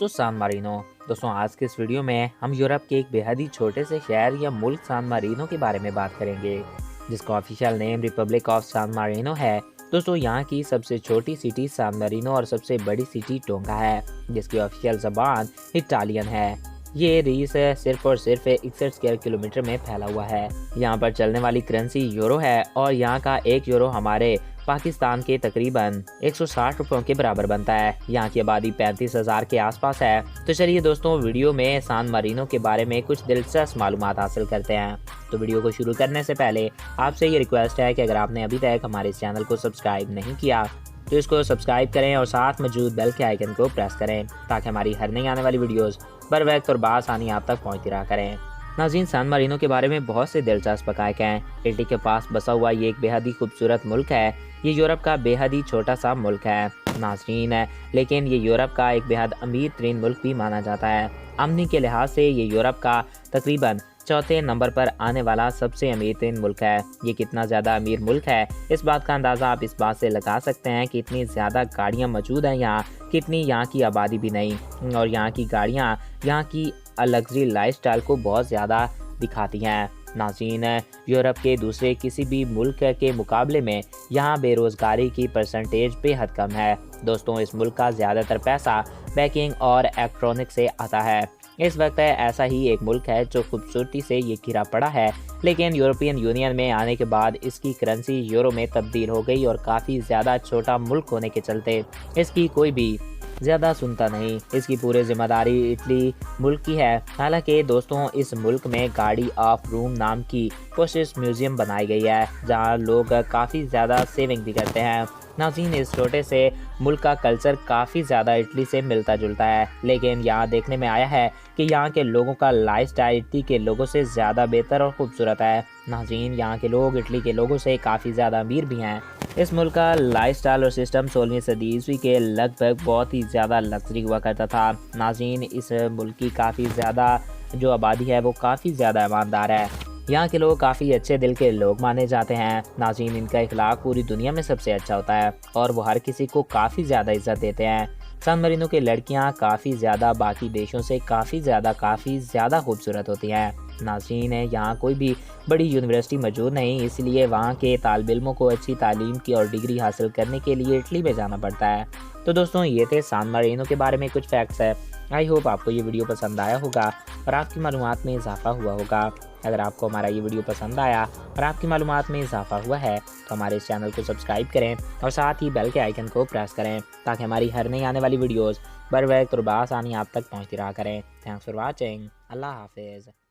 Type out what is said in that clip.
سان مارینو دوستوں آج کے اس ویڈیو میں ہم یورپ کے ایک بے حد ہی چھوٹے سے شہر یا ملک سان مارینو کے بارے میں بات کریں گے، جس کا official name republic of San Marino ہے۔ دوستوں یہاں کی سب سے چھوٹی سٹی سان مارینو اور سب سے بڑی سٹی ٹونگا ہے، جس کی آفیشیل زبان اٹالین ہے۔ یہ ریس صرف اور صرف 61 اسکوائر کلومیٹر میں پھیلا ہوا ہے۔ یہاں پر چلنے والی کرنسی یورو ہے اور یہاں کا ایک یورو ہمارے پاکستان کے تقریباً 160 روپوں کے برابر بنتا ہے۔ یہاں کی آبادی 35,000 کے آس پاس ہے۔ تو چلیے دوستوں ویڈیو میں سان مارینو کے بارے میں کچھ دلچسپ معلومات حاصل کرتے ہیں۔ تو ویڈیو کو شروع کرنے سے پہلے آپ سے یہ ریکویسٹ ہے کہ اگر آپ نے ابھی تک ہمارے اس چینل کو سبسکرائب نہیں کیا تو اس کو سبسکرائب کریں اور ساتھ موجود بیل کے آئیکن کو پریس کریں تاکہ ہماری ہر نئی آنے والی ویڈیوز بر وقت اور بآسانی آپ تک پہنچتی رہا کریں۔ ناظرین سان مارینو کے بارے میں بہت سے دلچسپ حقائق ہیں۔ اٹلی کے پاس بسا ہوا یہ ایک بے حد ہی خوبصورت ملک ہے۔ یہ یورپ کا بے حد ہی چھوٹا سا ملک ہے ناظرین، لیکن یہ یورپ کا ایک بے حد امیر ترین ملک بھی مانا جاتا ہے۔ آمدنی کے لحاظ سے یہ یورپ کا تقریباً چوتھے نمبر پر آنے والا سب سے امیر ترین ملک ہے۔ یہ کتنا زیادہ امیر ملک ہے اس بات کا اندازہ آپ اس بات سے لگا سکتے ہیں کہ اتنی زیادہ گاڑیاں موجود ہیں یہاں، کتنی یہاں کی آبادی بھی نہیں، اور یہاں کی گاڑیاں یہاں کی لگژری لائف سٹائل کو بہت زیادہ دکھاتی ہیں۔ ناظرین یورپ کے دوسرے کسی بھی ملک کے مقابلے میں یہاں بے روزگاری کی پرسنٹیج بے حد کم ہے۔ دوستوں اس ملک کا زیادہ تر پیسہ بیکنگ اور الیکٹرانک سے آتا ہے۔ اس وقت ایسا ہی ایک ملک ہے جو خوبصورتی سے یہ گھرا پڑا ہے، لیکن یورپین یونین میں آنے کے بعد اس کی کرنسی یورو میں تبدیل ہو گئی اور کافی زیادہ چھوٹا ملک ہونے کے چلتے اس کی کوئی بھی زیادہ سنتا نہیں۔ اس کی پورے ذمہ داری اٹلی ملک کی ہے۔ حالانکہ دوستوں اس ملک میں گارڈی آف روم نام کی کوشش میوزیم بنائی گئی ہے جہاں لوگ کافی زیادہ سیونگ بھی کرتے ہیں۔ ناظرین اس چھوٹے سے ملک کا کلچر کافی زیادہ اٹلی سے ملتا جلتا ہے، لیکن یہاں دیکھنے میں آیا ہے کہ یہاں کے لوگوں کا لائف سٹائل اٹلی کے لوگوں سے زیادہ بہتر اور خوبصورت ہے۔ ناظرین یہاں کے لوگ اٹلی کے لوگوں سے کافی زیادہ امیر بھی ہیں۔ اس ملک کا لائف سٹائل اور سسٹم 16ویں صدی عیسوی کے لگ بھگ بہت ہی زیادہ لگژری ہوا کرتا تھا۔ ناظرین اس ملک کی کافی زیادہ جو آبادی ہے وہ کافی زیادہ ایماندار ہے۔ یہاں کے لوگ کافی اچھے دل کے لوگ مانے جاتے ہیں۔ ناظرین ان کا اخلاق پوری دنیا میں سب سے اچھا ہوتا ہے اور وہ ہر کسی کو کافی زیادہ عزت دیتے ہیں۔ سان مارینو کی لڑکیاں کافی زیادہ باقی دیشوں سے کافی زیادہ خوبصورت ہوتی ہیں۔ ناظرین یہاں کوئی بھی بڑی یونیورسٹی موجود نہیں، اس لیے وہاں کے طالب علموں کو اچھی تعلیم کی اور ڈگری حاصل کرنے کے لیے اٹلی میں جانا پڑتا ہے۔ تو دوستوں یہ تھے سان مارینو کے بارے میں کچھ فیکٹس ہے۔ آئی ہوپ آپ کو یہ ویڈیو پسند آیا ہوگا اور آپ کی معلومات میں اضافہ ہوا ہوگا۔ اگر آپ کو ہمارا یہ ویڈیو پسند آیا اور آپ کی معلومات میں اضافہ ہوا ہے تو ہمارے اس چینل کو سبسکرائب کریں اور ساتھ ہی بیل کے آئیکن کو پریس کریں تاکہ ہماری ہر نئی آنے والی ویڈیوز بر وقت اور بآسانی آپ تک پہنچتی رہا کریں۔ Thanks for watching. اللہ حافظ۔